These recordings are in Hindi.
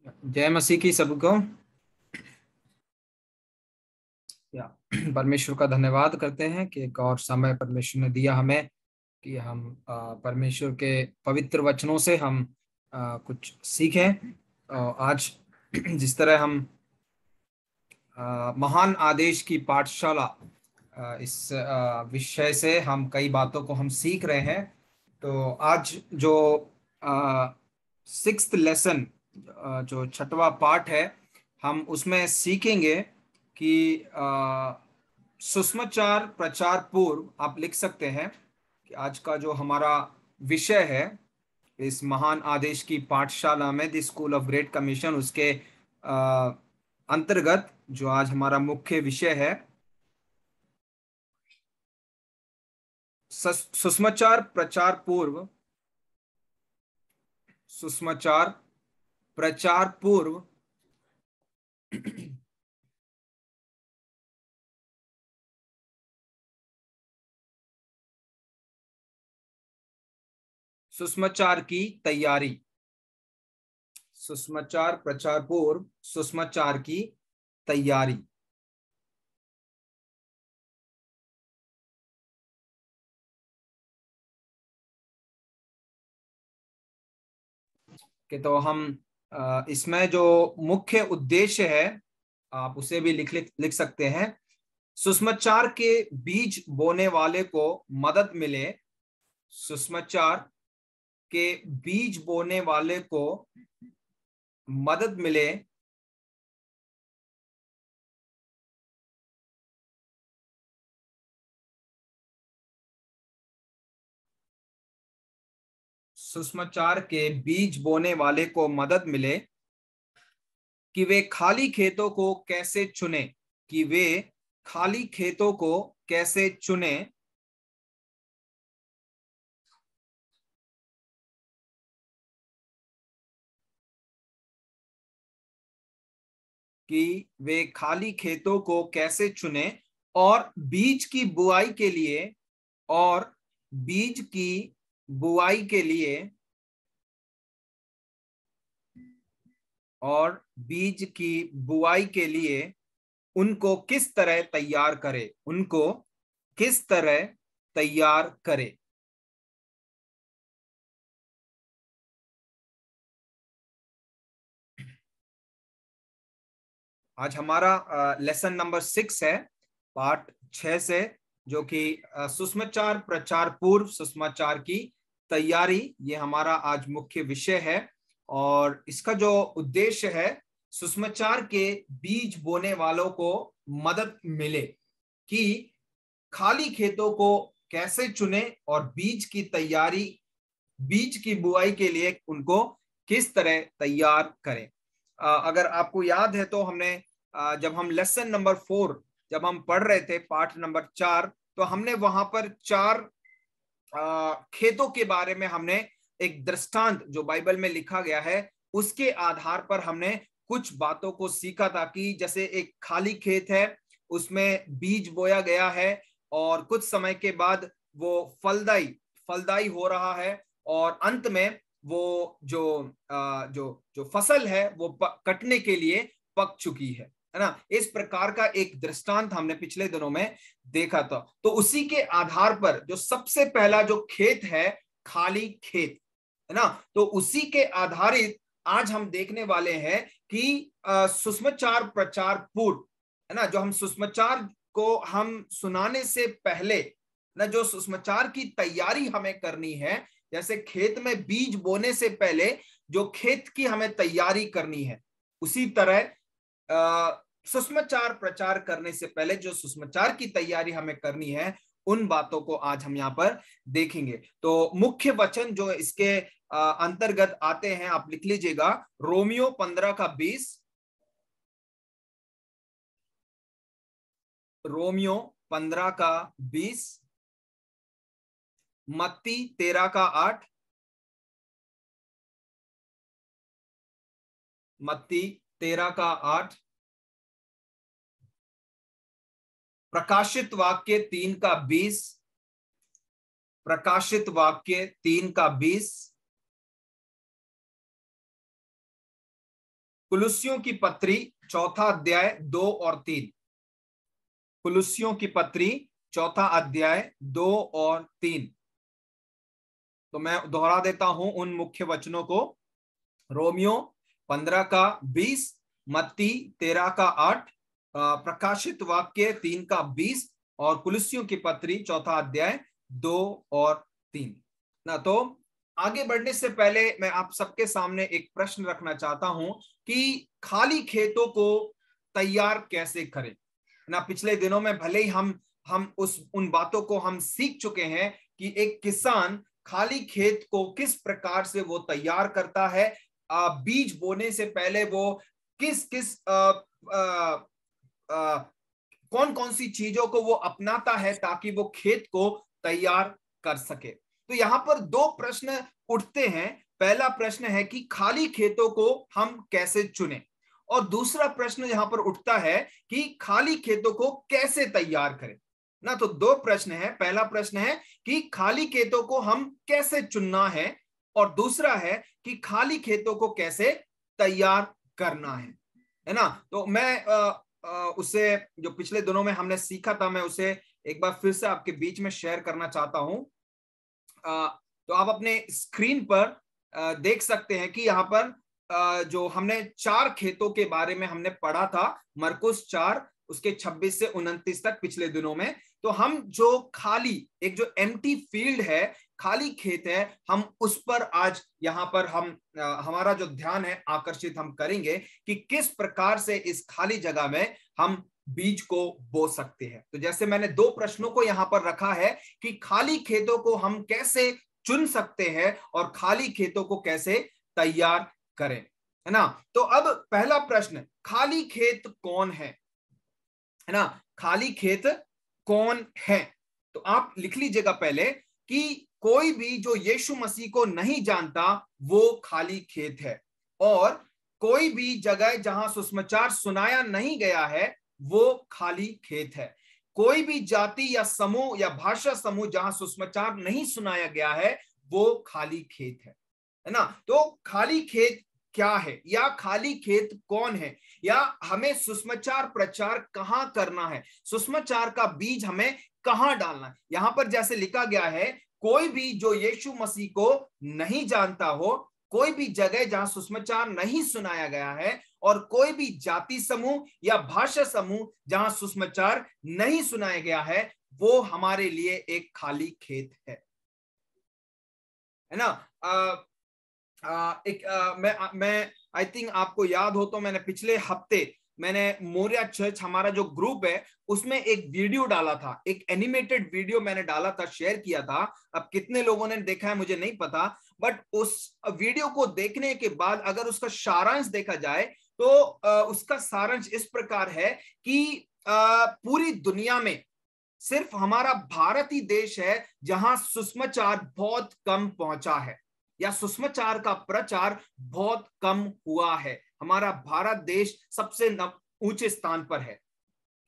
जय मसीह की सबको। या परमेश्वर का धन्यवाद करते हैं कि एक और समय परमेश्वर ने दिया हमें कि हम परमेश्वर के पवित्र वचनों से हम कुछ सीखें। आज जिस तरह हम महान आदेश की पाठशाला इस विषय से हम कई बातों को हम सीख रहे हैं। तो आज जो सिक्स्थ लेसन, जो छठवां पाठ है, हम उसमें सीखेंगे कि सुसमाचार प्रचार पूर्व आप लिख सकते हैं कि आज का जो हमारा विषय है इस महान आदेश की पाठशाला में, the school of great commission, उसके अंतर्गत जो आज हमारा मुख्य विषय है सुसमाचार प्रचार पूर्व। सुसमाचार प्रचार पूर्व सुसमाचार की तैयारी। सुसमाचार प्रचार पूर्व सुसमाचार की तैयारी। कि तो हम इसमें जो मुख्य उद्देश्य है आप उसे भी लिख सकते हैं। सुसमाचार के बीज बोने वाले को मदद मिले। सुसमाचार के बीज बोने वाले को मदद मिले सुसमाचार के बीज बोने वाले को मदद मिले कि वे खाली खेतों को कैसे चुने। कि वे खाली खेतों को कैसे चुने। कि वे खाली खेतों को कैसे चुने और बीज की बुआई के लिए और बीज की बुआई के लिए और बीज की बुआई के लिए उनको किस तरह तैयार करे। उनको किस तरह तैयार करे। आज हमारा लेसन नंबर 6 है, पार्ट 6 से, जो कि सुसमाचार प्रचार पूर्व सुसमाचार की तैयारी, ये हमारा आज मुख्य विषय है। और इसका जो उद्देश्य है, सुसमाचार के बीज बोने वालों को मदद मिले कि खाली खेतों को कैसे चुने और बीज की तैयारी, बीज की बुआई के लिए उनको किस तरह तैयार करें। अगर आपको याद है तो हमने जब हम लेसन नंबर 4 जब हम पढ़ रहे थे, पाठ नंबर 4, तो हमने वहां पर 4 खेतों के बारे में हमने एक दृष्टांत जो बाइबल में लिखा गया है उसके आधार पर हमने कुछ बातों को सीखा था। कि जैसे एक खाली खेत है, उसमें बीज बोया गया है और कुछ समय के बाद वो फलदाई फलदाई हो रहा है और अंत में वो जो फसल है वो कटने के लिए पक चुकी है ना। इस प्रकार का एक दृष्टांत हमने पिछले दिनों में देखा था। तो उसी के आधार पर जो सबसे पहला जो खेत है, खाली खेत, है ना, तो उसी के आधारित आज हम देखने वाले हैं कि सुसमाचार प्रचार पूर्व, है ना, जो हम सुसमाचार को हम सुनाने से पहले ना, जो सुसमाचार की तैयारी हमें करनी है, जैसे खेत में बीज बोने से पहले जो खेत की हमें तैयारी करनी है, उसी तरह सुसमाचार प्रचार करने से पहले जो सुसमाचार की तैयारी हमें करनी है, उन बातों को आज हम यहाँ पर देखेंगे। तो मुख्य वचन जो इसके अंतर्गत आते हैं, आप लिख लीजिएगा, रोमियो 15 का 20, रोमियो 15 का 20, मत्ती 13 का 8, मत्ती 13 का 8, प्रकाशित वाक्य 3 का 20, प्रकाशित वाक्य 3 का 20, कुलुस्सियों की पत्री चौथा अध्याय 2 और 3। कुलुस्सियों की पत्री चौथा अध्याय 2 और 3। तो मैं दोहरा देता हूं उन मुख्य वचनों को। रोमियो 15 का 20, मत्ती 13 का 8, प्रकाशित वाक्य 3 का 20 और कुलुस्सियों की पत्री चौथा अध्याय 2 और 3 ना। तो आगे बढ़ने से पहले मैं आप सबके सामने एक प्रश्न रखना चाहता हूं कि खाली खेतों को तैयार कैसे करें ना। पिछले दिनों में भले ही हम उन बातों को हम सीख चुके हैं कि एक किसान खाली खेत को किस प्रकार से वो तैयार करता है, बीज बोने से पहले वो किस किस कौन कौन सी चीजों को वो अपनाता है ताकि वो खेत को तैयार कर सके। तो यहाँ पर दो प्रश्न उठते हैं। पहला प्रश्न है कि खाली खेतों को हम कैसे चुनें, और दूसरा प्रश्न यहाँ पर उठता है कि खाली खेतों को कैसे तैयार करें ना। तो दो प्रश्न है। पहला प्रश्न है कि खाली खेतों को हम कैसे चुनना है, और दूसरा है कि खाली खेतों को कैसे तैयार करना है ना। तो मैं उसे जो पिछले दिनों में हमने सीखा था, मैं उसे एक बार फिर से आपके बीच में शेयर करना चाहता हूं। तो आप अपने स्क्रीन पर देख सकते हैं कि यहाँ पर जो हमने 4 खेतों के बारे में हमने पढ़ा था, मरकुस 4 उसके 26 से 29 तक पिछले दिनों में। तो हम जो खाली एक जो एम्प्टी फील्ड है, खाली खेत है, हम उस पर आज यहाँ पर हमारा जो ध्यान है आकर्षित हम करेंगे कि किस प्रकार से इस खाली जगह में हम बीज को बो सकते हैं। तो जैसे मैंने 2 प्रश्नों को यहाँ पर रखा है कि खाली खेतों को हम कैसे चुन सकते हैं और खाली खेतों को कैसे तैयार करें, है ना। तो अब पहला प्रश्न, खाली खेत कौन है ना। खाली खेत कौन है, तो आप लिख लीजिएगा पहले कि कोई भी जो यीशु मसीह को नहीं जानता वो खाली खेत है, और कोई भी जगह जहां सुसमाचार सुनाया नहीं गया है वो खाली खेत है। कोई भी जाति या समूह या भाषा समूह जहां सुसमाचार नहीं सुनाया गया है वो खाली खेत है ना। तो खाली खेत क्या है, या खाली खेत कौन है, या हमें सुसमाचार प्रचार कहां करना है, सुसमाचार का बीज हमें कहां डालना है। यहां पर जैसे लिखा गया है, कोई भी जो यीशु मसीह को नहीं जानता हो, कोई भी जगह जहां सुसमाचार नहीं सुनाया गया है, और कोई भी जाति समूह या भाषा समूह जहां सुसमाचार नहीं सुनाया गया है, वो हमारे लिए एक खाली खेत है ना। मैं आई थिंक आपको याद हो तो मैंने पिछले हफ्ते मैंने मोरिया चर्च हमारा जो ग्रुप है उसमें एक वीडियो डाला था, एक एनिमेटेड वीडियो मैंने डाला था, शेयर किया था। अब कितने लोगों ने देखा है मुझे नहीं पता, बट उस वीडियो को देखने के बाद अगर उसका सारांश देखा जाए तो उसका सारांश इस प्रकार है कि पूरी दुनिया में सिर्फ हमारा भारत ही देश है जहां सुसमाचार बहुत कम पहुंचा है, या सुसमाचार का प्रचार बहुत कम हुआ है। हमारा भारत देश सबसे ऊंचे स्थान पर है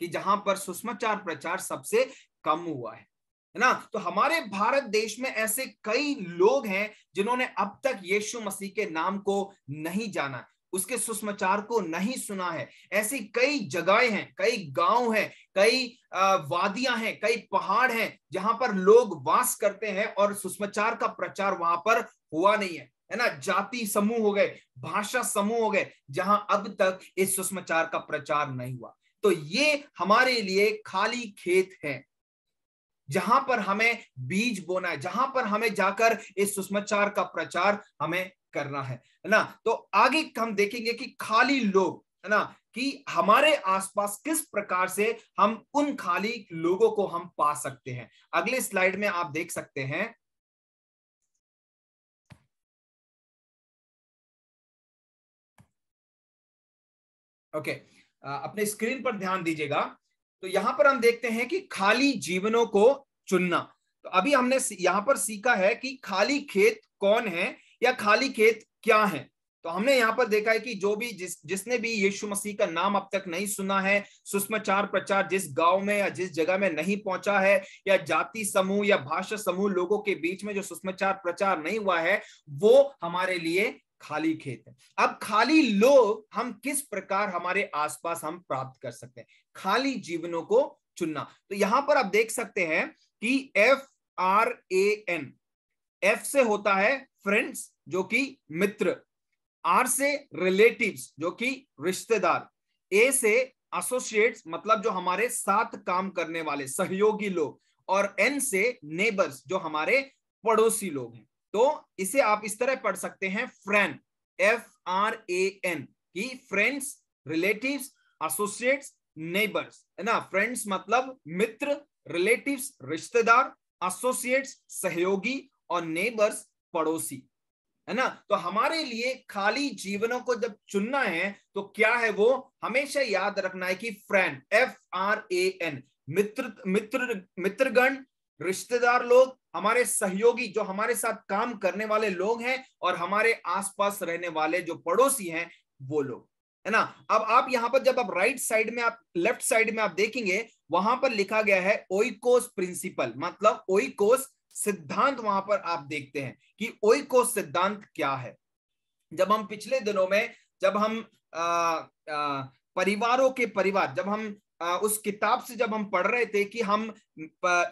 कि जहां पर सुसमाचार प्रचार सबसे कम हुआ है ना। तो हमारे भारत देश में ऐसे कई लोग हैं जिन्होंने अब तक यीशु मसीह के नाम को नहीं जाना, उसके सुसमाचार को नहीं सुना है। ऐसी कई जगहें हैं, कई गांव हैं, कई वादियां हैं, कई पहाड़ हैं जहां पर लोग वास करते हैं और सुसमाचार का प्रचार वहां पर हुआ नहीं है ना। जाति समूह हो गए, भाषा समूह हो गए, जहां अब तक इस सुसमाचार का प्रचार नहीं हुआ। तो ये हमारे लिए खाली खेत है जहां पर हमें बीज बोना है, जहां पर हमें जाकर इस सुसमाचार का प्रचार हमें करना है ना। तो आगे हम देखेंगे कि खाली लोग, है ना, कि हमारे आसपास किस प्रकार से हम उन खाली लोगों को हम पा सकते हैं। अगले स्लाइड में आप देख सकते हैं। ओके, अपने स्क्रीन पर ध्यान दीजिएगा। तो यहां पर हम देखते हैं कि खाली जीवनों को चुनना। तो अभी हमने यहां पर सीखा है कि खाली खेत कौन है या खाली खेत क्या है। तो हमने यहाँ पर देखा है कि जो भी जिसने भी यीशु मसीह का नाम अब तक नहीं सुना है, सुसमाचार प्रचार जिस गांव में या जिस जगह में नहीं पहुंचा है, या जाति समूह या भाषा समूह लोगों के बीच में जो सुसमाचार प्रचार नहीं हुआ है, वो हमारे लिए खाली खेत है। अब खाली लोग हम किस प्रकार हमारे आसपास हम प्राप्त कर सकते हैं, खाली जीवनों को चुनना। तो यहां पर आप देख सकते हैं कि FRAN, F से होता है फ्रेंड्स जो कि मित्र, R से रिलेटिव्स जो कि रिश्तेदार, A से एसोसिएट्स मतलब जो हमारे साथ काम करने वाले सहयोगी लोग, और N से नेबर्स जो हमारे पड़ोसी लोग हैं। तो इसे आप इस तरह पढ़ सकते हैं फ्रेंड, FRAN, की फ्रेंड्स, रिलेटिव्स, एसोसिएट्स, नेबर्स, है ना। फ्रेंड्स मतलब मित्र, रिलेटिव्स रिश्तेदार, एसोसिएट्स सहयोगी, और नेबर्स पड़ोसी, है ना। तो हमारे लिए खाली जीवनों को जब चुनना है तो क्या है, वो हमेशा याद रखना है कि फ्रेंड, FRAN, मित्रगण, रिश्तेदार लोग, हमारे सहयोगी जो हमारे साथ काम करने वाले लोग हैं, और हमारे आसपास रहने वाले जो पड़ोसी हैं वो लोग, है ना। अब आप यहां पर जब आप राइट साइड में, आप लेफ्ट साइड में आप देखेंगे, वहां पर लिखा गया है ओइकोस प्रिंसिपल, मतलब ओइकोस सिद्धांत। वहां पर आप देखते हैं कि ओइकोस सिद्धांत क्या है। जब हम पिछले दिनों में, जब हम परिवारों के परिवार, जब हम उस किताब से जब हम पढ़ रहे थे कि हम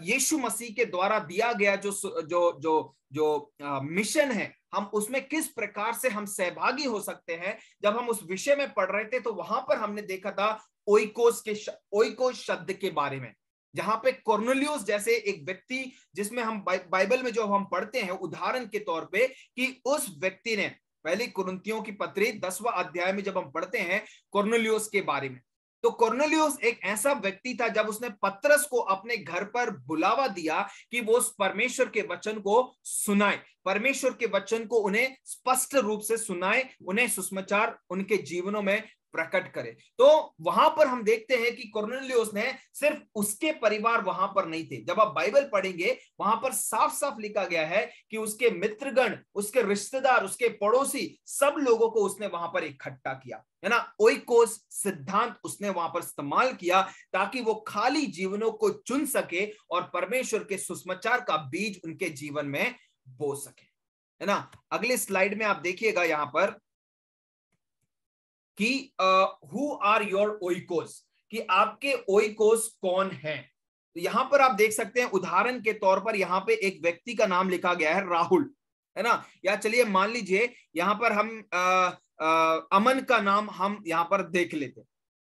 यीशु मसीह के द्वारा दिया गया जो जो जो जो मिशन है, हम उसमें किस प्रकार से हम सहभागी हो सकते हैं, जब हम उस विषय में पढ़ रहे थे, तो वहां पर हमने देखा था ओइकोस शब्द के बारे में, जहां पे कोर्नेलियुस जैसे एक व्यक्ति, जिसमें हम बाइबल में जो हम पढ़ते हैं उदाहरण के तौर पे, कि उस व्यक्ति ने पहली कुरिन्थियों की पत्री 10वां अध्याय में जब हम पढ़ते हैं कोर्नेलियुस के बारे में, तो कोर्नेलियुस एक ऐसा व्यक्ति था, जब उसने पतरस को अपने घर पर बुलावा दिया कि वो परमेश्वर के वचन को सुनाए, परमेश्वर के वचन को उन्हें स्पष्ट रूप से सुनाए, उन्हें सुसमाचार उनके जीवनों में प्रकट करे। तो वहां पर हम देखते हैं कि कोर्नेलियुस ने, सिर्फ उसके परिवार वहां पर नहीं थे, जब आप बाइबल पढ़ेंगे वहां पर साफ साफ लिखा गया है कि उसके मित्रगण, उसके रिश्तेदार, उसके पड़ोसी, सब लोगों को उसने वहां पर इकट्ठा किया, है ना। ओइकोस सिद्धांत उसने वहां पर इस्तेमाल किया, ताकि वो खाली जीवनों को चुन सके और परमेश्वर के सुसमाचार का बीज उनके जीवन में बो सके, है ना। अगले स्लाइड में आप देखिएगा यहां पर कि हु आर योर ओइकोस, कि आपके ओइकोस कौन हैं। तो यहां पर आप देख सकते हैं, उदाहरण के तौर पर यहां पे एक व्यक्ति का नाम लिखा गया है राहुल, है ना। या चलिए मान लीजिए यहां पर हम अमन का नाम हम यहां पर देख लेते,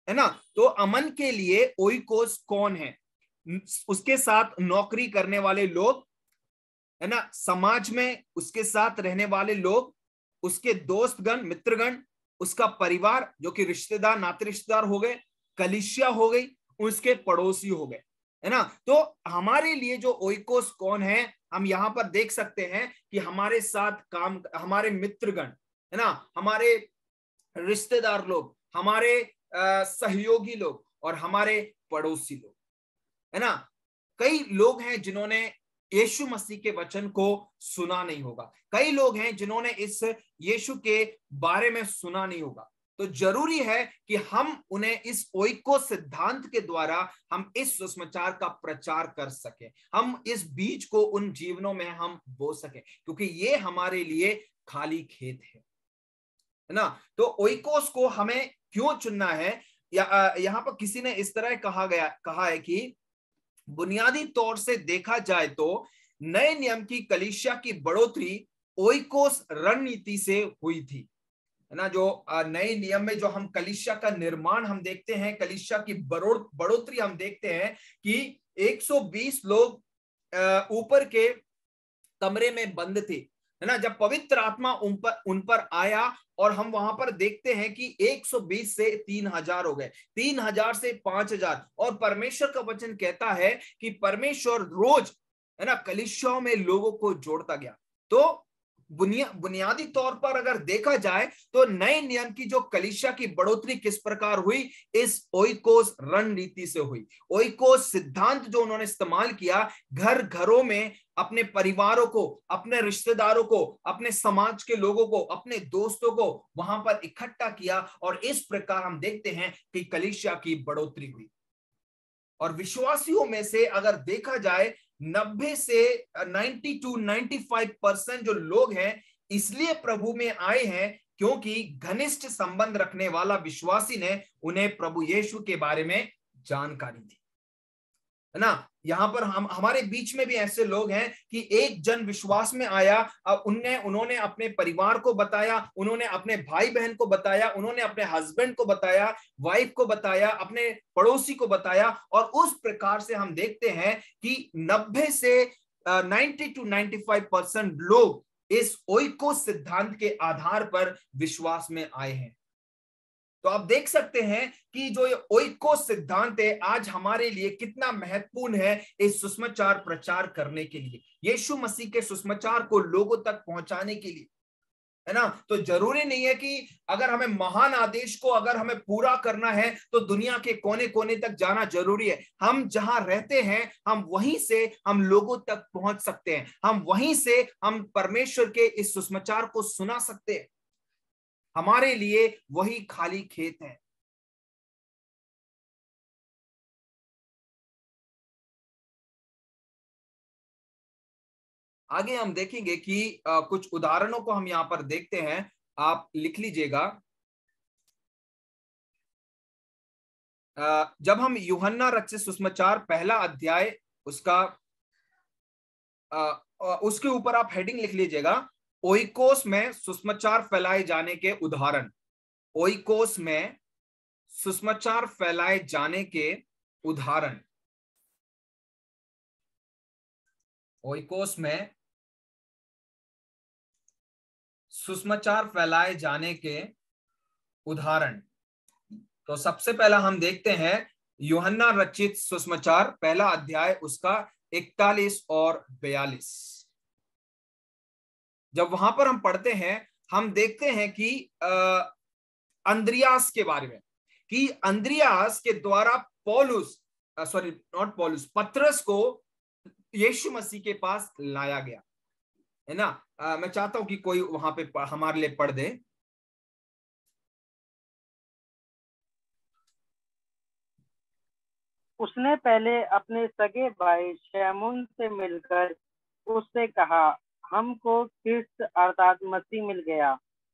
है ना। तो अमन के लिए ओइकोस कौन है, उसके साथ नौकरी करने वाले लोग, है ना, समाज में उसके साथ रहने वाले लोग, उसके दोस्तगण, मित्रगण, उसका परिवार जो कि रिश्तेदार, नाते रिश्तेदार हो गए, कलीसिया हो गई, उसके पड़ोसी हो गए, है ना। तो हमारे लिए जो ओइकोस कौन है, हम यहां पर देख सकते हैं कि हमारे साथ काम, हमारे मित्रगण, है ना, हमारे रिश्तेदार लोग, हमारे सहयोगी लोग, और हमारे पड़ोसी लोग, है ना। कई लोग हैं जिन्होंने यीशु मसीह के वचन को सुना नहीं होगा, कई लोग हैं जिन्होंने इस यीशु के बारे में सुना नहीं होगा। तो जरूरी है कि हम उन्हें इस ओइको सिद्धांत के द्वारा हम इस सुसमाचार का प्रचार कर सके, हम इस बीज को उन जीवनों में हम बो सके, क्योंकि ये हमारे लिए खाली खेत है ना। तो ओइकोस को हमें क्यों चुनना है, यहाँ पर किसी ने इस तरह कहा है कि बुनियादी तौर से देखा जाए तो नए नियम की कलीसिया की बढ़ोतरी ओइकोस रणनीति से हुई थी, है ना। जो नए नियम में जो हम कलीसिया का निर्माण हम देखते हैं, कलीसिया की बढ़ोतरी हम देखते हैं कि 120 लोग ऊपर के कमरे में बंद थे, है ना। जब पवित्र आत्मा उन पर आया, और हम वहां पर देखते हैं कि 120 से 3000 हो गए, 3000 से 5000, और परमेश्वर का वचन कहता है कि परमेश्वर रोज, है ना, कलीसियाओं में लोगों को जोड़ता गया। तो बुनियादी तौर पर अगर देखा जाए तो नए नियम की जो कलीसिया की बढ़ोतरी किस प्रकार हुई, इस ओइकोस रणनीति से हुई। ओइकोस सिद्धांत जो उन्होंने इस्तेमाल किया, घर घरों में अपने परिवारों को, अपने रिश्तेदारों को, अपने समाज के लोगों को, अपने दोस्तों को वहां पर इकट्ठा किया, और इस प्रकार हम देखते हैं कि कलीसिया की बढ़ोतरी हुई। और विश्वासियों में से अगर देखा जाए 90 से 90 to 95% जो लोग हैं, इसलिए प्रभु में आए हैं क्योंकि घनिष्ठ संबंध रखने वाला विश्वासी ने उन्हें प्रभु यीशु के बारे में जानकारी दी, है ना। यहाँ पर हमारे बीच में भी ऐसे लोग हैं कि एक जन विश्वास में आया, अब उन्होंने अपने परिवार को बताया, उन्होंने अपने भाई बहन को बताया, उन्होंने अपने हस्बैंड को बताया, वाइफ को बताया, अपने पड़ोसी को बताया, और उस प्रकार से हम देखते हैं कि 90 से 90 to 95% लोग इस ओइकोस सिद्धांत के आधार पर विश्वास में आए हैं। तो आप देख सकते हैं कि जो ये ओइकोस सिद्धांत है आज हमारे लिए कितना महत्वपूर्ण है इस सुसमाचार प्रचार करने के लिए, यीशु मसीह के सुसमाचार को लोगों तक पहुंचाने के लिए, है ना। तो जरूरी नहीं है कि अगर हमें महान आदेश को अगर हमें पूरा करना है तो दुनिया के कोने कोने तक जाना जरूरी है। हम जहां रहते हैं हम वहीं से हम लोगों तक पहुंच सकते हैं, हम वहीं से हम परमेश्वर के इस सुसमाचार को सुना सकते हैं। हमारे लिए वही खाली खेत है। आगे हम देखेंगे कि कुछ उदाहरणों को हम यहां पर देखते हैं, आप लिख लीजिएगा। जब हम यूहन्ना रचित सुसमाचार पहला अध्याय उसके ऊपर आप हेडिंग लिख लीजिएगा, ओइकोस में सुसमाचार फैलाए जाने के उदाहरण। ओइकोस में सुसमाचार फैलाए जाने के उदाहरण। ओइकोस में सुसमाचार फैलाए जाने के उदाहरण। तो सबसे पहला हम देखते हैं यूहन्ना रचित सुसमाचार पहला अध्याय उसका 41 और 42। जब वहां पर हम पढ़ते हैं हम देखते हैं कि अंद्रियास के बारे में, कि अंद्रियास के द्वारा पतरस को यीशु मसीह के पास लाया गया, है ना। मैं चाहता हूं कि कोई वहां पे हमारे लिए पढ़ दे। उसने पहले अपने सगे भाई शैमून से मिलकर उससे कहा, हमको ख्रिस्त अर्थात मसीह मिल गया।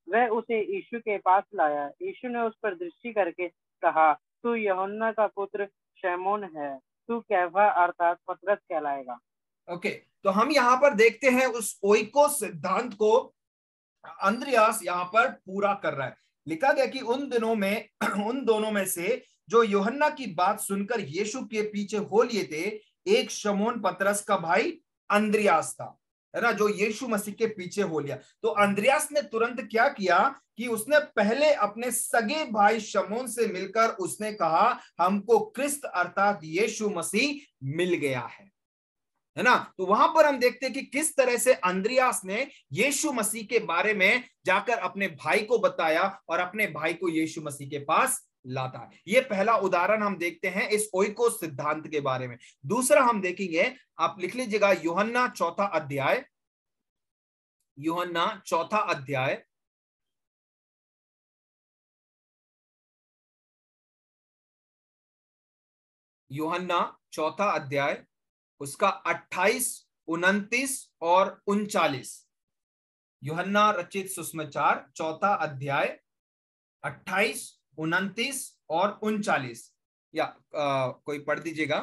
वह उसे यीशु के पास लाया। यीशु ने उस पर दृष्टि करके कहा, तू यूहन्ना का पुत्र शैमून है, तू कैफा अर्थात पतरस कहलाएगा। ओके, तो हम यहाँ पर देखते हैं उस ओइकोस सिद्धांत को अंद्रियास यहाँ पर पूरा कर रहा है। लिखा गया कि उन दोनों में से जो यूहन्ना की बात सुनकर यीशु के पीछे हो लिए थे, एक शमौन पतरस का भाई अंद्रियास था, है ना, जो यीशु मसीह के पीछे हो लिया। तो अंद्रियास ने तुरंत क्या किया कि उसने पहले अपने सगे भाई शमौन से मिलकर उसने कहा, हमको ख्रिस्त अर्थात यीशु मसीह मिल गया है ना। तो वहां पर हम देखते हैं कि किस तरह से अंद्रियास ने यीशु मसीह के बारे में जाकर अपने भाई को बताया और अपने भाई को यीशु मसीह के पास लाता है। ये पहला उदाहरण हम देखते हैं इस ओइकोस सिद्धांत के बारे में। दूसरा हम देखेंगे, आप लिख लीजिएगा यूहन्ना चौथा अध्याय। यूहन्ना चौथा अध्याय यूहन्ना चौथा अध्याय उसका 28, 29 और 39। यूहन्ना रचित सुसमाचार चौथा अध्याय 28, 29 और 39, या कोई पढ़ दीजिएगा।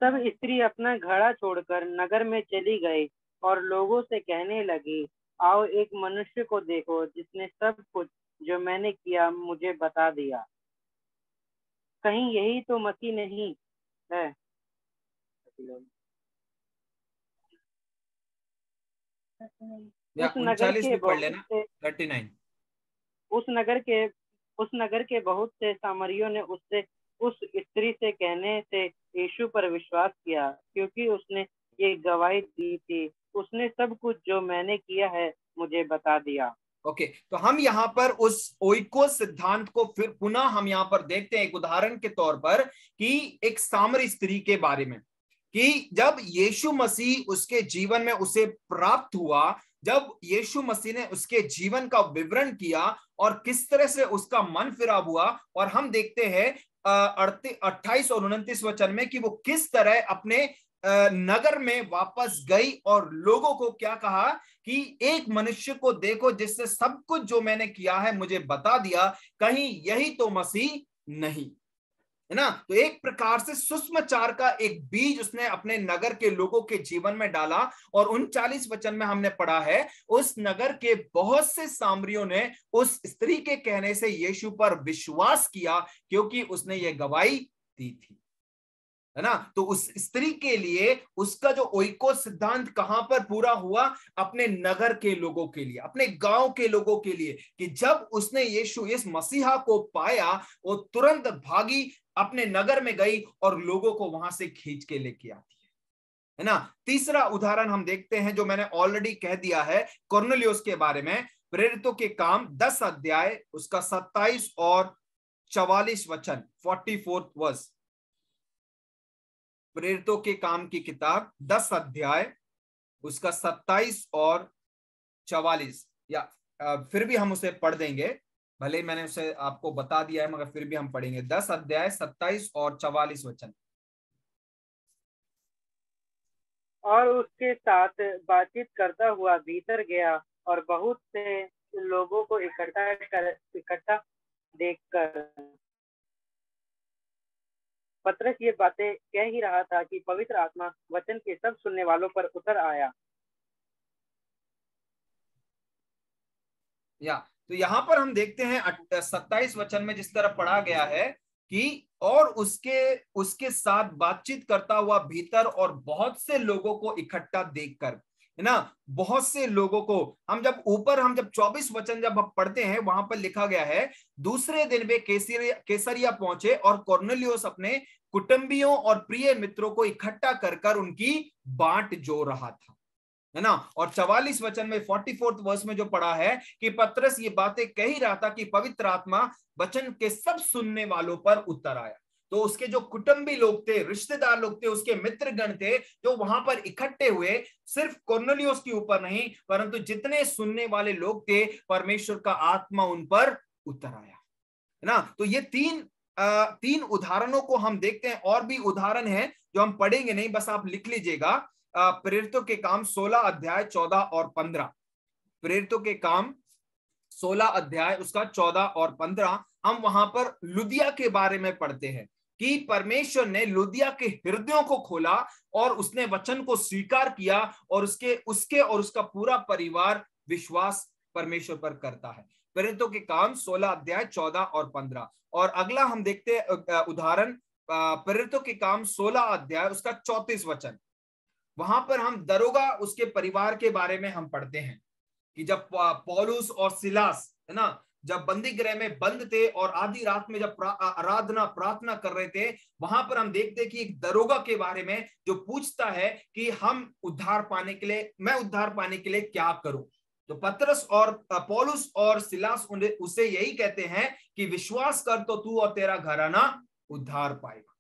तब स्त्री अपना घड़ा छोड़कर नगर में चली गई और लोगों से कहने लगी, आओ एक मनुष्य को देखो जिसने सब कुछ जो मैंने किया मुझे बता दिया। कहीं यही तो मसीह नहीं है? उस नगर के बहुत से सामरियों ने उस स्त्री से कहने से यीशु पर विश्वास किया, क्योंकि उसने ये गवाही दी थी, उसने सब कुछ जो मैंने किया है मुझे बता दिया। ओके, तो हम यहाँ पर उस ओइकोस सिद्धांत को फिर पुनः हम यहाँ पर देखते हैं एक उदाहरण के तौर पर, कि एक सामरी स्त्री के बारे में, कि जब यीशु मसीह उसके जीवन में उसे प्राप्त हुआ, जब यीशु मसीह ने उसके जीवन का विवरण किया और किस तरह से उसका मन फिराव हुआ, और हम देखते हैं 28 और 29 वचन में कि वो किस तरह अपने नगर में वापस गई और लोगों को क्या कहा कि एक मनुष्य को देखो जिससे सब कुछ जो मैंने किया है मुझे बता दिया, कहीं यही तो मसीह नहीं, है ना। तो एक प्रकार से सुसमाचार का एक बीज उसने अपने नगर के लोगों के जीवन में डाला। और 39 वचन में हमने पढ़ा है उस नगर के बहुत से सामरियों ने उस स्त्री के कहने से यीशु पर विश्वास किया क्योंकि उसने ये गवाही दी थी, है ना। तो उस स्त्री के लिए उसका जो ओइकोस सिद्धांत कहां पर पूरा हुआ, अपने नगर के लोगों के लिए, अपने गांव के लोगों के लिए, कि जब उसने यीशु इस मसीहा को पाया वो तुरंत भागी, अपने नगर में गई और लोगों को वहां से खींच के लेके आती है ना। तीसरा उदाहरण हम देखते हैं जो मैंने ऑलरेडी कह दिया है कुरनेलियुस के बारे में, प्रेरितों के काम 10 अध्याय उसका 27 और 44 वचन, 44th वर्स। प्रेरितों के काम की किताब 10 अध्याय उसका 27 और 44, या फिर भी हम उसे पढ़ देंगे, भले मैंने उसे आपको बता दिया है मगर फिर भी हम पढ़ेंगे। 10 अध्याय 27 और 44 वचन। और उसके साथ बातचीत करता हुआ भीतर गया और बहुत से लोगों को इकट्ठा देखकर पतरस ये बातें कह ही रहा था कि पवित्र आत्मा वचन के सब सुनने वालों पर उतर आया। तो यहां पर हम देखते हैं 27 वचन में जिस तरह पढ़ा गया है कि और उसके साथ बातचीत करता हुआ भीतर और बहुत से लोगों को इकट्ठा देखकर, है ना। बहुत से लोगों को हम जब 24 वचन जब हम पढ़ते हैं वहां पर लिखा गया है दूसरे दिन वे कैसरिया पहुंचे और कुरनेलियुस अपने कुटुंबियों और प्रिय मित्रों को इकट्ठा कर उनकी बाट जो रहा था, है ना। और 44 वचन में 44th वर्स में जो पढ़ा है कि पतरस ये बातें कह ही रहा था कि पवित्र आत्मा वचन के सब सुनने वालों पर उतर आया। तो उसके जो कुटुंबी लोग थे, रिश्तेदार लोग थे, उसके मित्रगण थे जो वहां पर इकट्ठे हुए, सिर्फ कुरनेलियुस के ऊपर नहीं परंतु जितने सुनने वाले लोग थे, परमेश्वर का आत्मा उन पर उतर आया, है ना। तो ये तीन उदाहरणों को हम देखते हैं। और भी उदाहरण है जो हम पढ़ेंगे नहीं, बस आप लिख लीजिएगा। प्रेरितों के काम 16 अध्याय 14 और 15। प्रेरितों के काम 16 अध्याय उसका 14 और 15, हम वहां पर लुदिया के बारे में पढ़ते हैं कि परमेश्वर ने लुदिया के हृदयों को खोला और उसने वचन को स्वीकार किया और उसके और उसका पूरा परिवार विश्वास परमेश्वर पर करता है। प्रेरितों के काम 16 अध्याय 14 और 15। और अगला हम देखते हैं उदाहरण प्रेरितों के काम 16 अध्याय उसका 34 वचन। वहां पर हम दरोगा उसके परिवार के बारे में हम पढ़ते हैं कि जब पौलुस और सिलास, है ना, जब बंदी गृह में बंद थे और आधी रात में जब आराधना प्रार्थना कर रहे थे, वहां पर हम देखते हैं कि एक दरोगा के बारे में जो पूछता है कि मैं उद्धार पाने के लिए क्या करूं। तो पतरस और पौलुस और सिलास उसे यही कहते हैं कि विश्वास कर तो तू और तेरा घराना उद्धार पाएगा,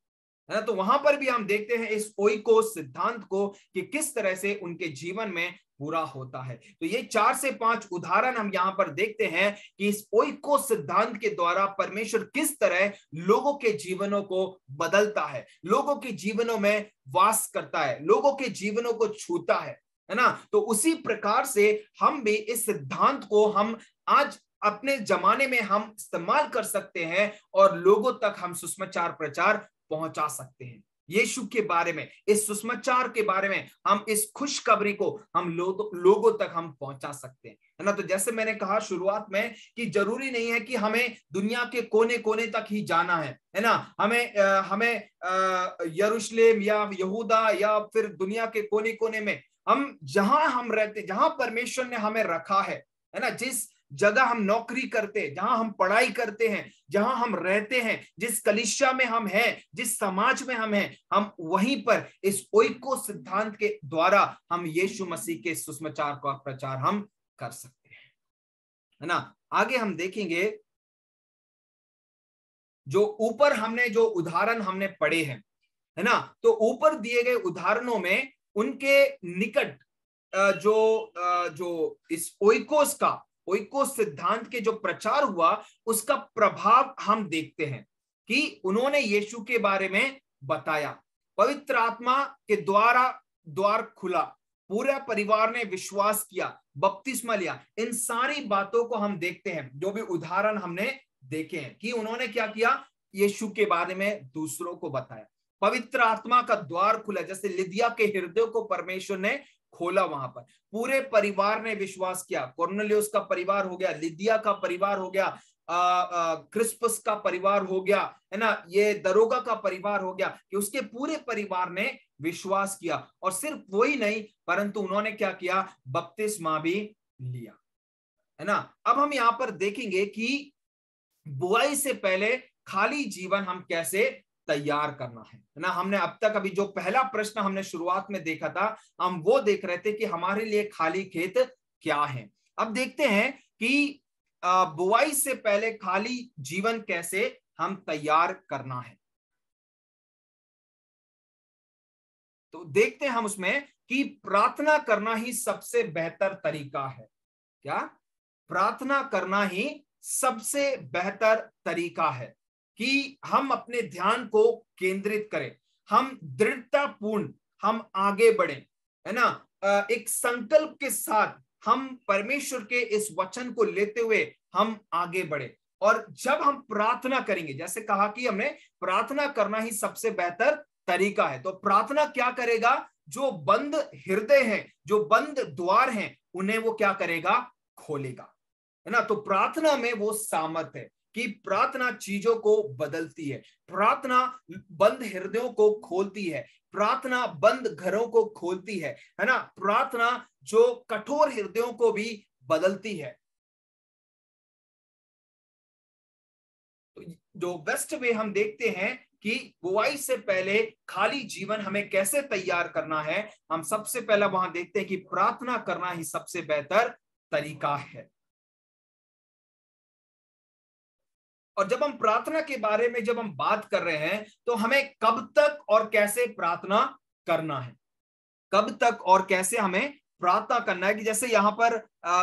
है ना। तो वहां पर भी हम देखते हैं इस ओइकोस सिद्धांत को कि किस तरह से उनके जीवन में पूरा होता है। तो ये 4 से 5 उदाहरण हम यहां पर देखते हैं कि इस ओइकोस सिद्धांत के द्वारा परमेश्वर किस तरह लोगों के जीवनों को बदलता है, लोगों के जीवनों में वास करता है, लोगों के जीवनों को छूता है ना। तो उसी प्रकार से हम भी इस सिद्धांत को हम आज अपने जमाने में हम इस्तेमाल कर सकते हैं और लोगों तक हम सुसमाचार प्रचार पहुंचा सकते हैं। यीशु के बारे में, इस सुसमाचार के बारे में, हम इस खुशखबरी को हम लोगों तक हम पहुंचा सकते हैं, है ना। तो जैसे मैंने कहा शुरुआत में कि जरूरी नहीं है कि हमें दुनिया के कोने कोने तक ही जाना है ना। हमें यरूशलेम या यहूदा या फिर दुनिया के कोने कोने में हम जहां हम रहते, जहां परमेश्वर ने हमें रखा है ना, जिस जगह हम नौकरी करते, जहां हम पढ़ाई करते हैं, जहां हम रहते हैं, जिस कलीसिया में हम हैं, जिस समाज में हम हैं, हम वहीं पर इस ओइकोस सिद्धांत के द्वारा हम यीशु मसीह के सुसमाचार का प्रचार हम कर सकते हैं, है ना। आगे हम देखेंगे जो ऊपर हमने जो उदाहरण हमने पढ़े हैं, है ना। तो ऊपर दिए गए उदाहरणों में उनके निकट जो इस ओइकोस सिद्धांत के जो प्रचार हुआ उसका प्रभाव हम देखते हैं। कि उन्होंने यीशु के बारे में बताया, पवित्र आत्मा के द्वारा द्वार खुला, पूरा परिवार ने विश्वास किया, बपतिस्मा लिया। इन सारी बातों को हम देखते हैं, जो भी उदाहरण हमने देखे हैं कि उन्होंने क्या किया, यीशु के बारे में दूसरों को बताया। पवित्र आत्मा का द्वार खुला, जैसे लिदिया के हृदय को परमेश्वर ने खोला, वहां पर पूरे परिवार ने विश्वास किया। कुरनेलियुस का परिवार हो गया, लिदिया का परिवार हो गया, क्रिस्पस का परिवार हो गया, है ना, ये दरोगा का परिवार हो गया, कि उसके पूरे परिवार ने विश्वास किया। और सिर्फ वही नहीं, परंतु उन्होंने क्या किया, बपतिस्मा भी लिया, है ना। अब हम यहां पर देखेंगे कि बुआई से पहले खाली जीवन हम कैसे तैयार करना है ना। हमने अब तक अभी जो पहला प्रश्न हमने शुरुआत में देखा था, हम वो देख रहे थे कि हमारे लिए खाली खेत क्या है। अब देखते हैं कि बुआई से पहले खाली जीवन कैसे हम तैयार करना है। तो देखते हैं हम उसमें कि प्रार्थना करना ही सबसे बेहतर तरीका है। क्या? प्रार्थना करना ही सबसे बेहतर तरीका है कि हम अपने ध्यान को केंद्रित करें, हम दृढ़तापूर्ण हम आगे बढ़ें, है ना। एक संकल्प के साथ हम परमेश्वर के इस वचन को लेते हुए हम आगे बढ़े। और जब हम प्रार्थना करेंगे, जैसे कहा कि हमने प्रार्थना करना ही सबसे बेहतर तरीका है, तो प्रार्थना क्या करेगा, जो बंद हृदय हैं, जो बंद द्वार हैं, उन्हें वो क्या करेगा, खोलेगा, है ना। तो प्रार्थना में वो सामर्थ है कि प्रार्थना चीजों को बदलती है, प्रार्थना बंद हृदयों को खोलती है, प्रार्थना बंद घरों को खोलती है ना। प्रार्थना जो कठोर हृदयों को भी बदलती है। तो जो बेस्ट वे हम देखते हैं कि बुआई से पहले खाली जीवन हमें कैसे तैयार करना है, हम सबसे पहला वहां देखते हैं कि प्रार्थना करना ही सबसे बेहतर तरीका है। और जब हम प्रार्थना के बारे में जब हम बात कर रहे हैं, तो हमें कब तक और कैसे प्रार्थना करना है, कब तक और कैसे हमें प्रार्थना करना है। कि जैसे यहाँ पर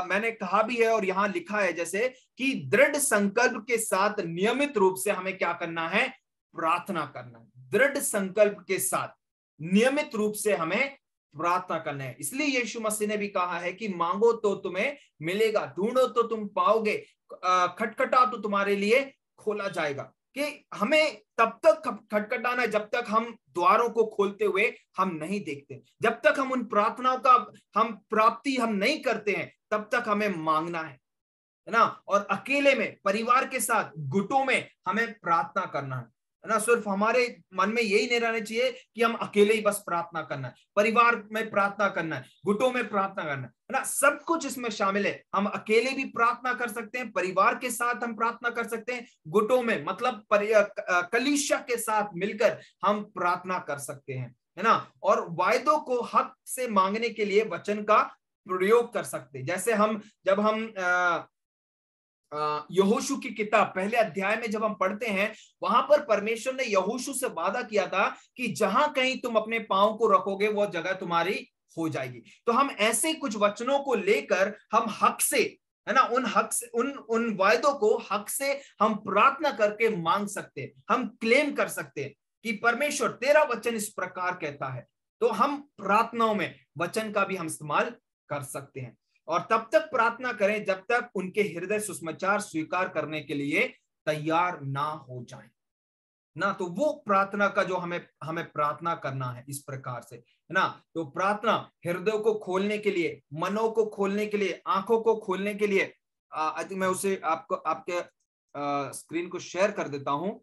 मैंने कहा भी है और यहाँ लिखा है, जैसे कि दृढ़ संकल्प के साथ नियमित रूप से हमें क्या करना है, प्रार्थना करना है। दृढ़ संकल्प के साथ नियमित रूप से हमें प्रार्थना करना है। इसलिए यीशु मसीह ने भी कहा है कि मांगो तो तुम्हें मिलेगा, ढूंढो तो तुम पाओगे, खटखटा तो तुम्हारे लिए खोला जाएगा। कि हमें तब तक खटखटाना है जब तक हम द्वारों को खोलते हुए हम नहीं देखते, जब तक हम उन प्रार्थनाओं का हम प्राप्ति हम नहीं करते हैं, तब तक हमें मांगना है ना। और अकेले में, परिवार के साथ, गुटों में हमें प्रार्थना करना है ना। सिर्फ हमारे मन में यही नहीं रहना चाहिए कि हम अकेले ही बस प्रार्थना करना है, परिवार में प्रार्थना करना है, गुटों में प्रार्थना करना है ना, सब कुछ इसमें शामिल है। हम अकेले भी प्रार्थना कर सकते हैं, परिवार के साथ हम प्रार्थना कर सकते हैं, गुटों में मतलब कलीसिया के साथ मिलकर हम प्रार्थना कर सकते हैं, है ना। और वायदों को हक से मांगने के लिए वचन का प्रयोग कर सकते हैं। जैसे हम जब हम यहोशू की किताब पहले अध्याय में जब हम पढ़ते हैं, वहां पर परमेश्वर ने यहोशू से वादा किया था कि जहां कहीं तुम अपने पांव को रखोगे वो जगह तुम्हारी हो जाएगी। तो हम ऐसे कुछ वचनों को लेकर हम हक से, है ना, उन हक से, उन वायदों को हक से हम प्रार्थना करके मांग सकते हैं, हम क्लेम कर सकते हैं कि परमेश्वर तेरा वचन इस प्रकार कहता है। तो हम प्रार्थनाओं में वचन का भी हम इस्तेमाल कर सकते हैं। और तब तक प्रार्थना करें जब तक उनके हृदय सुसमाचार स्वीकार करने के लिए तैयार ना हो जाए ना। तो वो प्रार्थना का जो हमें प्रार्थना करना है इस प्रकार से, है ना। तो प्रार्थना हृदय को खोलने के लिए, मनों को खोलने के लिए, आंखों को खोलने के लिए, मैं उसे आपके स्क्रीन को शेयर कर देता हूं।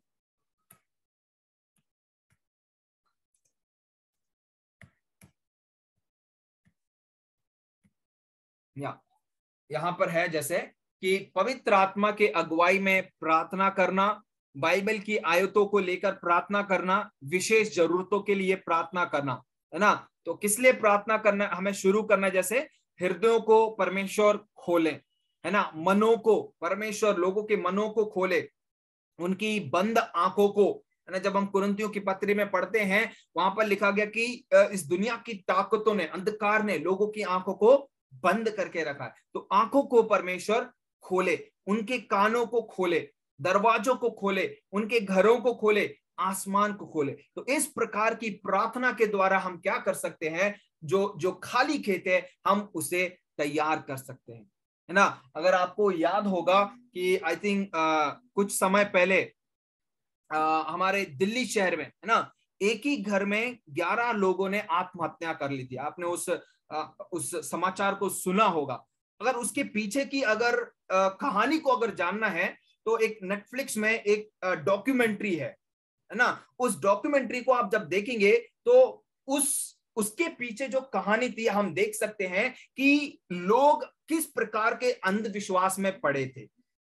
यहां पर है जैसे कि पवित्र आत्मा के अगुवाई में प्रार्थना करना, बाइबल की आयतों को लेकर प्रार्थना करना, विशेष जरूरतों के लिए प्रार्थना करना, है ना। तो किस लिए प्रार्थना करना, हमें शुरू करना, जैसे हृदयों को परमेश्वर खोले, है ना, मनों को परमेश्वर, लोगों के मनों को खोले, उनकी बंद आंखों को, है ना। जब हम कुरिन्थियों की पत्री में पढ़ते हैं, वहां पर लिखा गया कि इस दुनिया की ताकतों ने, अंधकार ने लोगों की आंखों को बंद करके रखा है। तो आंखों को परमेश्वर खोले, उनके कानों को खोले, दरवाजों को खोले, उनके घरों को खोले, आसमान को खोले। तो इस प्रकार की प्रार्थना के द्वारा हम क्या कर सकते हैं, जो खाली खेत है हम उसे तैयार कर सकते हैं, है ना। अगर आपको याद होगा कि आई थिंक कुछ समय पहले हमारे दिल्ली शहर में, है ना, एक ही घर में 11 लोगों ने आत्महत्या कर ली थी। आपने उस समाचार को सुना होगा। अगर उसके पीछे की अगर कहानी को अगर जानना है तो एक नेटफ्लिक्स में एक डॉक्यूमेंट्री है ना। उस डॉक्यूमेंट्री को आप जब देखेंगे तो उसके पीछे जो कहानी थी हम देख सकते हैं कि लोग किस प्रकार के अंधविश्वास में पड़े थे,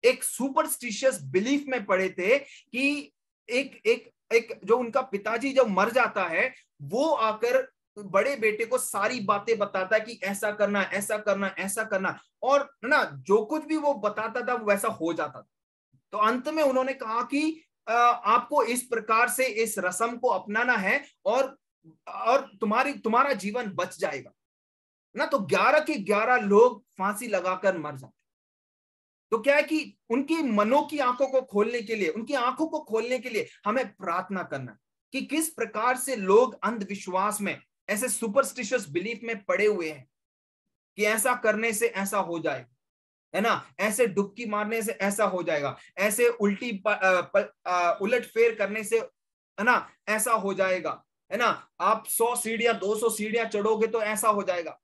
एक सुपरस्टिशियस बिलीफ में पड़े थे कि एक जो उनका पिताजी जब मर जाता है वो आकर बड़े बेटे को सारी बातें बताता है कि ऐसा करना, ऐसा करना, ऐसा करना, और ना जो कुछ भी वो बताता था वो वैसा हो जाता था। तो अंत में उन्होंने कहा कि आपको इस प्रकार से इस रस्म को अपनाना है और तुम्हारा जीवन बच जाएगा ना। तो 11 के 11 लोग फांसी लगाकर मर जाते। तो क्या है कि उनकी मनों की आंखों को खोलने के लिए, उनकी आंखों को खोलने के लिए हमें प्रार्थना करना कि किस प्रकार से लोग अंधविश्वास में, ऐसे सुपरस्टिशियस बिलीफ में पड़े हुए हैं कि ऐसा करने से ऐसा हो जाएगा, है ना, ऐसे डुबकी मारने से ऐसा हो जाएगा, ऐसे उलट फेर करने से, है ना, ऐसा हो जाएगा, है ना, आप 100 सीढ़ियां 200 सीढ़ियां चढ़ोगे तो ऐसा हो जाएगा।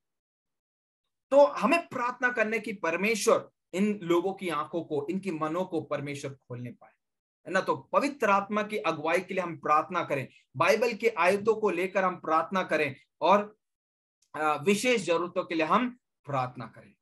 तो हमें प्रार्थना करने की परमेश्वर इन लोगों की आंखों को, इनकी मनों को परमेश्वर खोलने पाए, है ना। तो पवित्र आत्मा की अगुवाई के लिए हम प्रार्थना करें, बाइबल के आयतों को लेकर हम प्रार्थना करें और विशेष जरूरतों के लिए हम प्रार्थना करें,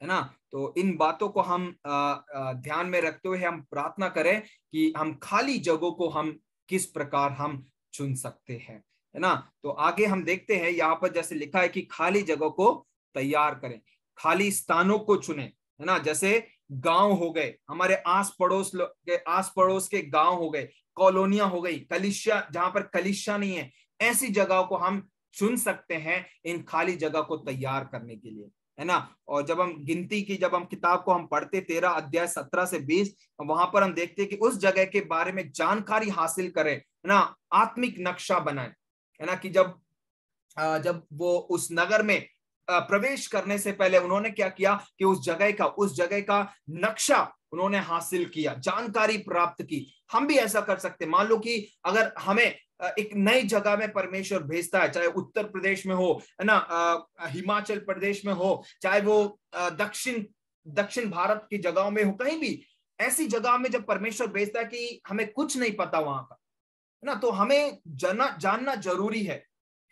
है ना। तो इन बातों को हम ध्यान में रखते हुए हम प्रार्थना करें कि हम खाली जगहों को हम किस प्रकार हम चुन सकते हैं, है ना। तो आगे हम देखते हैं यहाँ पर जैसे लिखा है कि खाली जगह को तैयार करें, खाली स्थानों को चुने, है ना। जैसे गांव हो गए, हमारे आस पड़ोस के गांव हो गए, कॉलोनियां हो गई, कलीसिया, जहां पर कलीसिया नहीं है, ऐसी जगहों को हम चुन सकते हैं इन खाली जगह को तैयार करने के लिए, है ना। और जब हम गिनती की, जब हम किताब को हम पढ़ते 13 अध्याय 17 से 20, वहां पर हम देखते हैं कि उस जगह के बारे में जानकारी हासिल करें, है ना, आत्मिक नक्शा बनाए, है ना। कि जब वो उस नगर में प्रवेश करने से पहले उन्होंने क्या किया कि उस जगह का नक्शा उन्होंने हासिल किया, जानकारी प्राप्त की। हम भी ऐसा कर सकते हैं। मान लो कि अगर हमें एक नई जगह में परमेश्वर भेजता है, चाहे उत्तर प्रदेश में हो, है ना, हिमाचल प्रदेश में हो, चाहे वो दक्षिण भारत की जगहों में हो, कहीं भी ऐसी जगह में जब परमेश्वर भेजता है कि हमें कुछ नहीं पता वहां का, है ना, तो हमें जानना जरूरी है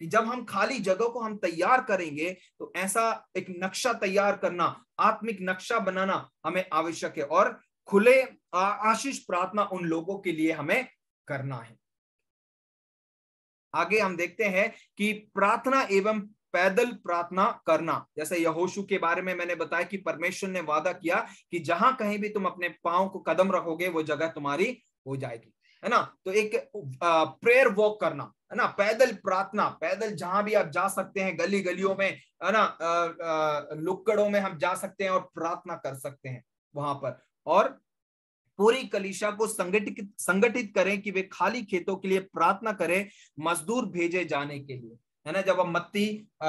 कि जब हम खाली जगह को हम तैयार करेंगे तो ऐसा एक नक्शा तैयार करना, आत्मिक नक्शा बनाना हमें आवश्यक है, और खुले आशीष प्रार्थना उन लोगों के लिए हमें करना है। आगे हम देखते हैं कि प्रार्थना एवं पैदल प्रार्थना करना। जैसे यहोशू के बारे में मैंने बताया कि परमेश्वर ने वादा किया कि जहां कहीं भी तुम अपने पांव को कदम रखोगे वो जगह तुम्हारी हो जाएगी, है ना। तो एक प्रेयर वॉक करना, है ना, पैदल प्रार्थना, पैदल जहां भी आप जा सकते हैं, गली गलियों में, है ना, लुक्कड़ों में हम जा सकते हैं और प्रार्थना कर सकते हैं वहां पर। और पूरी कलीसिया को संगठित करें कि वे खाली खेतों के लिए प्रार्थना करें, मजदूर भेजे जाने के लिए, है ना। जब हम मत्ती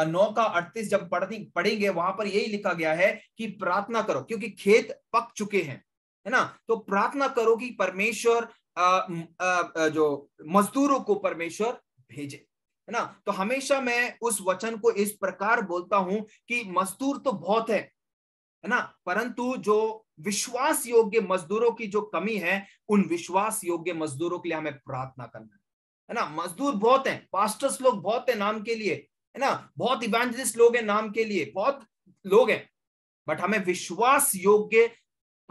9:38 जब पढ़ेंगे वहां पर यही लिखा गया है कि प्रार्थना करो क्योंकि खेत पक चुके हैं, है ना। तो प्रार्थना करो कि परमेश्वर जो मजदूरों को परमेश्वर भेजे, है ना। तो हमेशा मैं उस वचन को इस प्रकार बोलता हूं कि मजदूर तो बहुत है ना, परंतु जो विश्वास योग्य मजदूरों की जो कमी है, उन विश्वास योग्य मजदूरों के लिए हमें प्रार्थना करना है ना। मजदूर बहुत हैं, पास्टर्स लोग बहुत है नाम के लिए, है ना, बहुत इवेंजलिस्ट लोग हैं नाम के लिए, बहुत लोग हैं, बट हमें विश्वास योग्य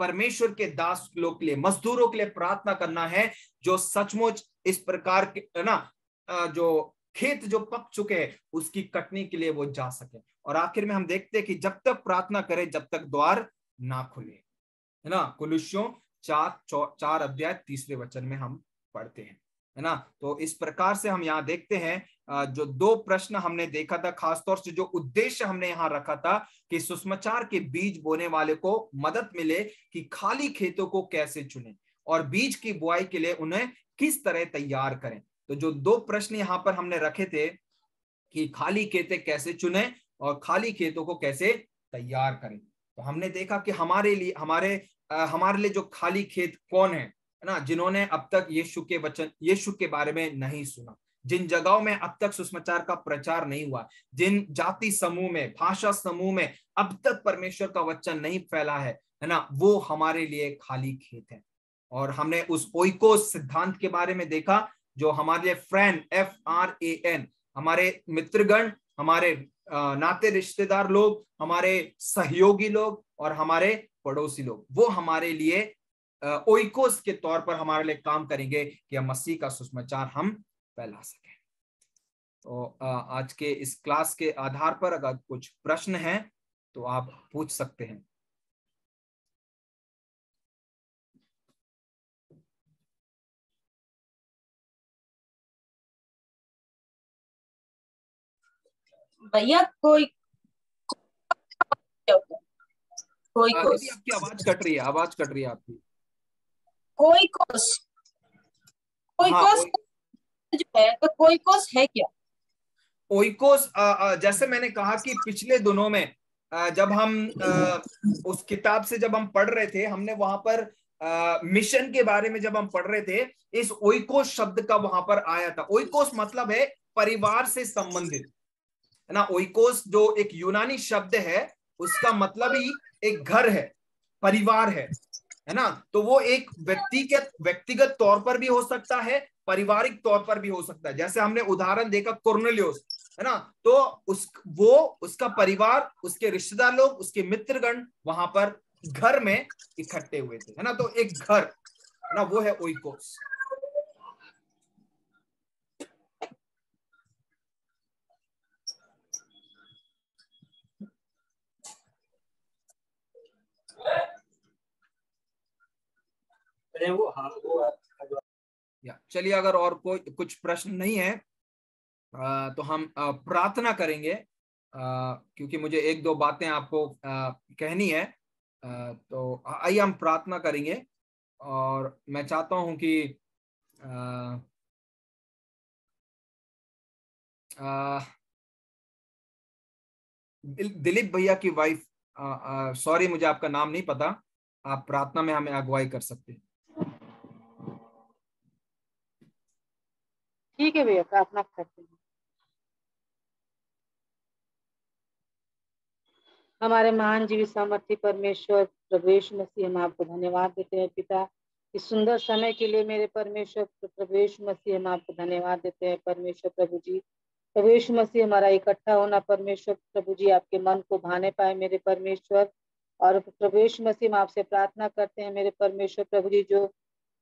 परमेश्वर के दास लोग के लिए, मजदूरों के लिए प्रार्थना करना है, जो सचमुच इस प्रकार के, है ना, जो खेत जो पक चुके हैं उसकी कटनी के लिए वो जा सके। और आखिर में हम देखते हैं कि जब तक प्रार्थना करें जब तक द्वार ना खुले, है ना। कुलुस्सियों 4 अध्याय 3 वचन में हम पढ़ते हैं, है ना। तो इस प्रकार से हम यहाँ देखते हैं जो 2 प्रश्न हमने देखा था, खासतौर से जो उद्देश्य हमने यहाँ रखा था कि सुसमाचार के बीज बोने वाले को मदद मिले कि खाली खेतों को कैसे चुने, और बीज की बुआई के लिए उन्हें किस तरह तैयार करें। तो जो 2 प्रश्न यहाँ पर हमने रखे थे कि खाली खेतें कैसे चुने और खाली खेतों को कैसे तैयार करें, तो हमने देखा कि हमारे लिए जो खाली खेत कौन है ना, जिन्होंने अब तक यीशु के बारे में नहीं सुना, जिन जगहों में अब तक सुसमाचार का प्रचार नहीं हुआ, जिन जाति समूह में, भाषा समूह में अब तक परमेश्वर का वचन नहीं फैला है ना, वो हमारे लिए खाली खेत है। और हमने उस ओइकोस सिद्धांत के बारे में देखा, जो हमारे लिए फ्रेंड, FRAN, हमारे मित्रगण, हमारे नाते रिश्तेदार लोग, हमारे सहयोगी लोग और हमारे पड़ोसी लोग, वो हमारे लिए ओइकोस के तौर पर हमारे लिए काम करेंगे कि हम मसीह का सुसमाचार हम फैला सकें। तो आज के इस क्लास के आधार पर अगर कुछ प्रश्न हैं तो आप पूछ सकते हैं। भैया कोई दीदी आपकी आवाज कट रही है, आपकी। कोई कोस जो है, तो कोई कोस है क्या? ओइकोस, जैसे मैंने कहा कि पिछले दिनों में जब हम उस किताब से जब हम पढ़ रहे थे, हमने वहां पर मिशन के बारे में जब हम पढ़ रहे थे, इस ओइकोस शब्द का वहां पर आया था। ओइकोस मतलब है परिवार से संबंधित, है ना। ओइकोस जो एक यूनानी शब्द है, उसका मतलब ही एक घर है, परिवार है ना। तो वो एक व्यक्तिगत तौर पर भी हो सकता है, पारिवारिक तौर पर भी हो सकता है। जैसे हमने उदाहरण देखा कुरनेलियुस, है ना, तो उसका परिवार, उसके रिश्तेदार लोग, उसके मित्रगण वहां पर घर में इकट्ठे हुए थे, है ना। तो एक घर, है ना, वो है ओइकोस। चलिए, अगर और कोई कुछ प्रश्न नहीं है तो हम प्रार्थना करेंगे, क्योंकि मुझे 1-2 बातें आपको कहनी है। तो आइए हम प्रार्थना करेंगे। और मैं चाहता हूं कि दिलीप भैया की वाइफ, सॉरी मुझे आपका नाम नहीं पता, आप प्रार्थना में हमें अगुवाई कर सकते हैं। ठीक है भैया, प्रार्थना करते हैं। हमारे महान जीवी सामर्थी परमेश्वर प्रभु यीशु मसीह, हम आपको धन्यवाद देते हैं पिता, इस सुंदर समय के लिए। मेरे परमेश्वर प्रभु यीशु मसीह, हम आपको धन्यवाद देते हैं परमेश्वर प्रभु जी। प्रभु यीशु मसीह, हमारा इकट्ठा होना परमेश्वर प्रभु जी आपके मन को भाने पाए मेरे परमेश्वर। और प्रभु यीशु मसीह, हम आपसे प्रार्थना करते हैं मेरे परमेश्वर प्रभु जी, जो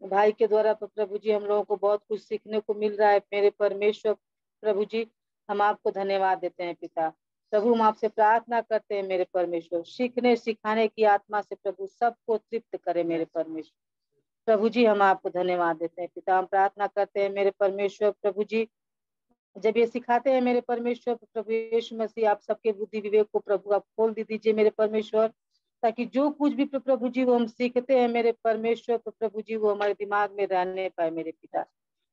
भाई के द्वारा प्रभु जी हम लोगों को बहुत कुछ सीखने को मिल रहा है मेरे परमेश्वर प्रभु जी, हम आपको धन्यवाद देते हैं पिता। प्रभु, हम आपसे प्रार्थना करते हैं मेरे परमेश्वर, सीखने सिखाने की आत्मा से प्रभु सबको तृप्त करे मेरे परमेश्वर प्रभु जी, हम आपको धन्यवाद देते हैं पिता। हम प्रार्थना करते हैं मेरे परमेश्वर प्रभु जी, जब ये सिखाते हैं मेरे परमेश्वर प्रभु यीशु मसीह, आप सबके बुद्धि विवेक को प्रभु आप खोल दीजिए मेरे परमेश्वर, ताकि जो कुछ भी प्रभु जी वो हम सीखते हैं मेरे परमेश्वर प्रभु जी, वो हमारे दिमाग में रहने पाए मेरे पिता।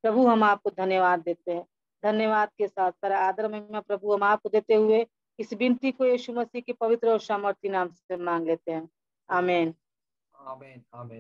प्रभु, हम आपको धन्यवाद देते हैं। धन्यवाद के साथ सारा आदर महिमा प्रभु हम आपको देते हुए इस विनती को यीशु मसीह के पवित्र और सामर्थी नाम से मांग लेते हैं। आमीन। आमीन, आमीन।